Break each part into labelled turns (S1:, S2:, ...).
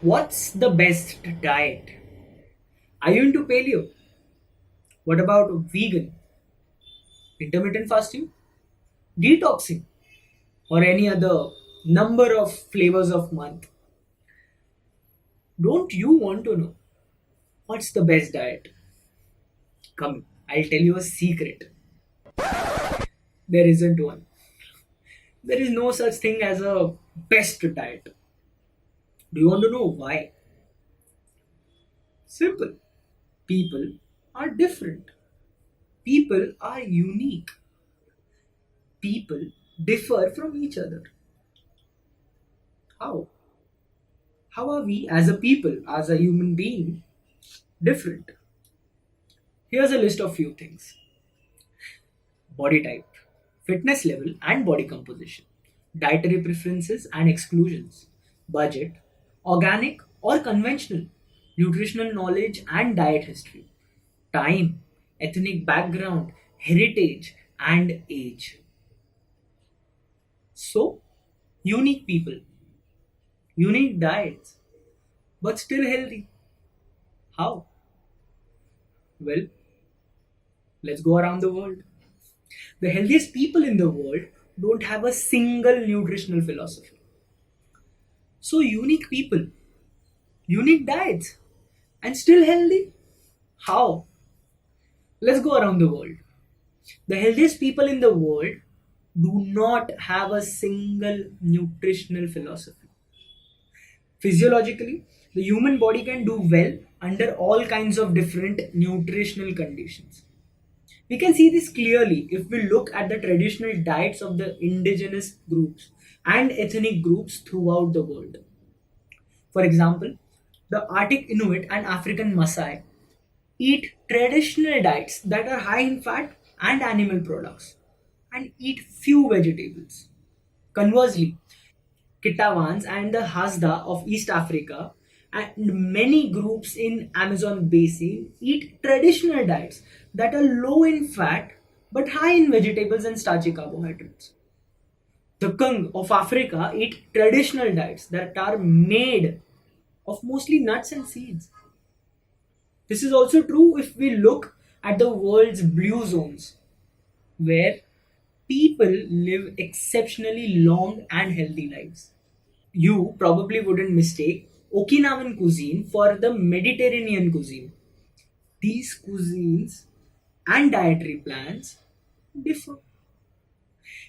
S1: What's the best diet? Are you into paleo? What about vegan, intermittent fasting, detoxing, or any other number of flavors of month? Don't you want to know what's the best diet? Come, I'll tell you a secret. There isn't one. There is no such thing as a best diet. Do you want to know why? Simple. People are different. People are unique. People differ from each other. How? How are we as a people, as a human being, different? Here's a list of few things: body type, fitness level and body composition, dietary preferences and exclusions, budget, organic or conventional, nutritional knowledge and diet history, time, ethnic background, heritage, and age. So, unique people, unique diets, but still healthy. How? Well, let's go around the world. The healthiest people in the world don't have a single nutritional philosophy. So, unique people, unique diets, and still healthy? How? Let's go around the world. The healthiest people in the world do not have a single nutritional philosophy. Physiologically, the human body can do well under all kinds of different nutritional conditions. We can see this clearly if we look at the traditional diets of the indigenous groups and ethnic groups throughout the world. For example, the Arctic Inuit and African Maasai eat traditional diets that are high in fat and animal products and eat few vegetables. Conversely, Kitawans and the Hasda of East Africa and many groups in Amazon basin eat traditional diets that are low in fat but high in vegetables and starchy carbohydrates. The Kung of Africa eat traditional diets that are made of mostly nuts and seeds. This is also true if we look at the world's blue zones, where people live exceptionally long and healthy lives. You probably wouldn't mistake Okinawan cuisine for the Mediterranean cuisine. These cuisines and dietary plans differ.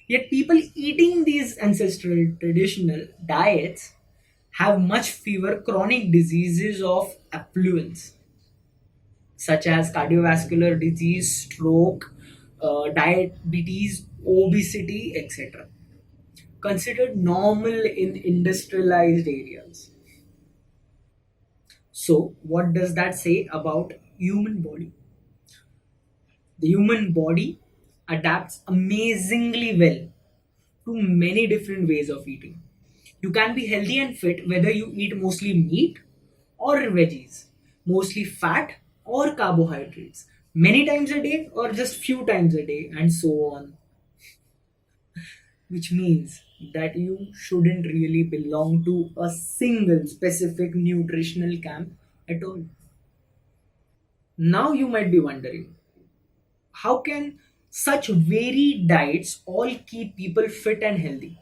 S1: Yet people eating these ancestral traditional diets have much fewer chronic diseases of affluence, such as cardiovascular disease, stroke, diabetes, obesity, etc., considered normal in industrialized areas. So, what does that say about human body? The human body adapts amazingly well to many different ways of eating. You can be healthy and fit whether you eat mostly meat or veggies, mostly fat or carbohydrates, many times a day or just few times a day, and so on. Which means that you shouldn't really belong to a single specific nutritional camp at all. Now you might be wondering, how can such varied diets all keep people fit and healthy?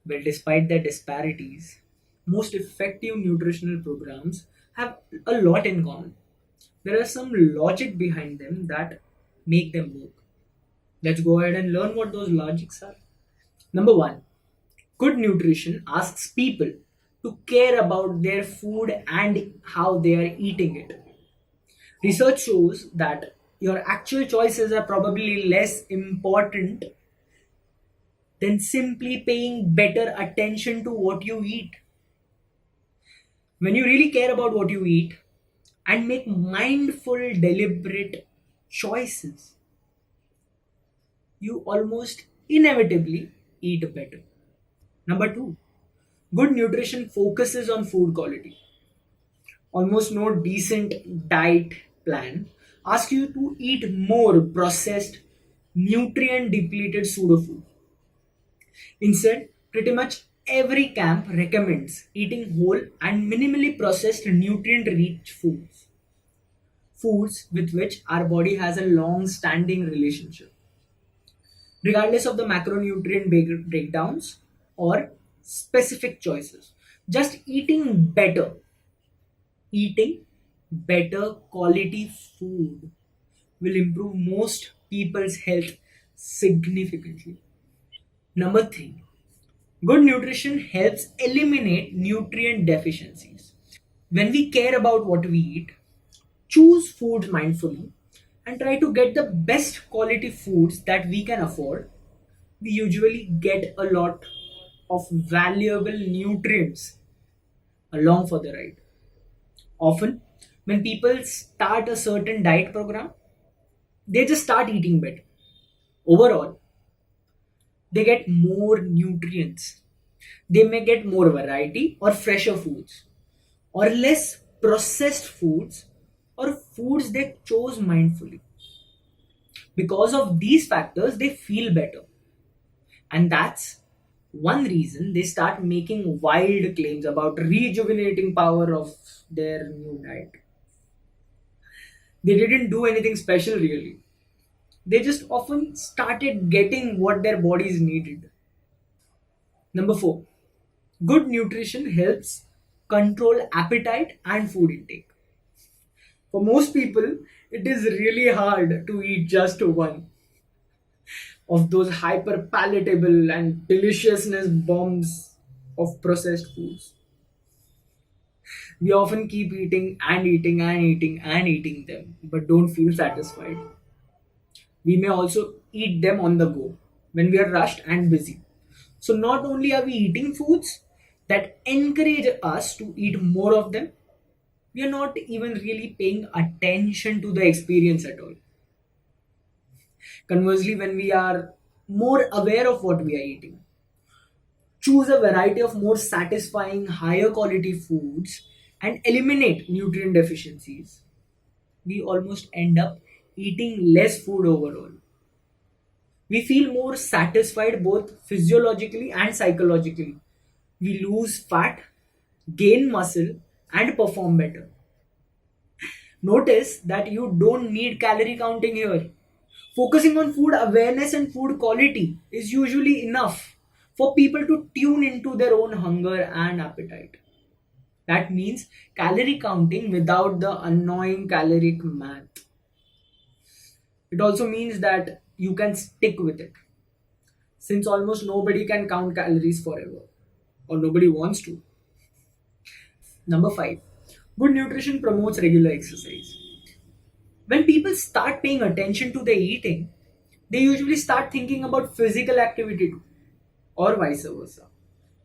S1: Well, despite their disparities, most effective nutritional programs have a lot in common. There are some logic behind them that make them work. Let's go ahead and learn what those logics are. Number one, good nutrition asks people to care about their food and how they are eating it. Research shows that your actual choices are probably less important than simply paying better attention to what you eat. When you really care about what you eat and make mindful, deliberate choices, you almost inevitably eat better. Number two, good nutrition focuses on food quality. Almost no decent diet plan asks you to eat more processed, nutrient depleted pseudo food. Instead, pretty much Every camp recommends eating whole and minimally processed nutrient rich foods, foods with which our body has a long standing relationship, regardless of the macronutrient breakdowns or specific choices. Just eating better quality food will improve most people's health significantly. Number three, good nutrition helps eliminate nutrient deficiencies. When we care about what we eat, choose foods mindfully, and try to get the best quality foods that we can afford, we usually get a lot of valuable nutrients along for the ride. Often, when people start a certain diet program, they just start eating better. Overall, they get more nutrients. They may get more variety or fresher foods, or less processed foods, or foods they chose mindfully. Because of these factors, they feel better. And that's one reason they start making wild claims about rejuvenating power of their new diet. They didn't do anything special really. They just often started getting what their bodies needed. Number four, good nutrition helps control appetite and food intake. For most people, it is really hard to eat just one of those hyper palatable and deliciousness bombs of processed foods. We often keep eating and eating and eating and eating them, but don't feel satisfied. We may also eat them on the go when we are rushed and busy. So, not only are we eating foods that encourage us to eat more of them, we are not even really paying attention to the experience at all. Conversely, when we are more aware of what we are eating, choose a variety of more satisfying, higher quality foods, and eliminate nutrient deficiencies, we almost end up eating less food overall. We feel more satisfied both physiologically and psychologically. We lose fat, gain muscle, and perform better. Notice that you don't need calorie counting here. Focusing on food awareness and food quality is usually enough for people to tune into their own hunger and appetite. That means calorie counting without the annoying caloric math. It also means that you can stick with it, since almost nobody can count calories forever, or nobody wants to. Number five, good nutrition promotes regular exercise. When people start paying attention to their eating, they usually start thinking about physical activity too, or vice versa.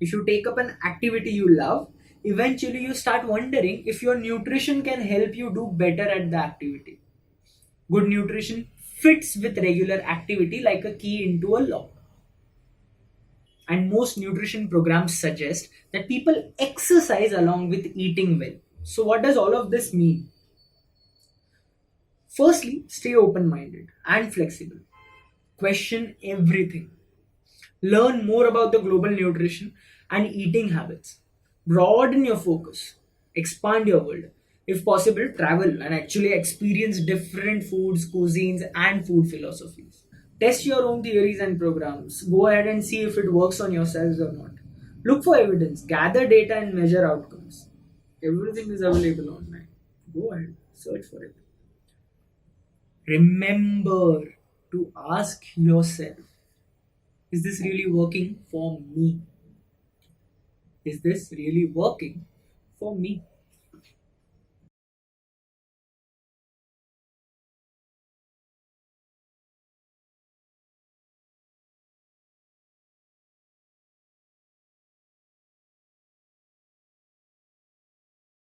S1: If you take up an activity you love, eventually you start wondering if your nutrition can help you do better at the activity. Good nutrition fits with regular activity like a key into a lock. And most nutrition programs suggest that people exercise along with eating well. So, what does all of this mean? Firstly, stay open minded and flexible. Question everything. Learn more about the global nutrition and eating habits. Broaden your focus. Expand your world. If possible, travel and actually experience different foods, cuisines, and food philosophies. Test your own theories and programs. Go ahead and see if it works on yourselves or not. Look for evidence, gather data, and measure outcomes. Everything is available online. Go ahead, search for it. Remember to ask yourself, is this really working for me? Is this really working for me?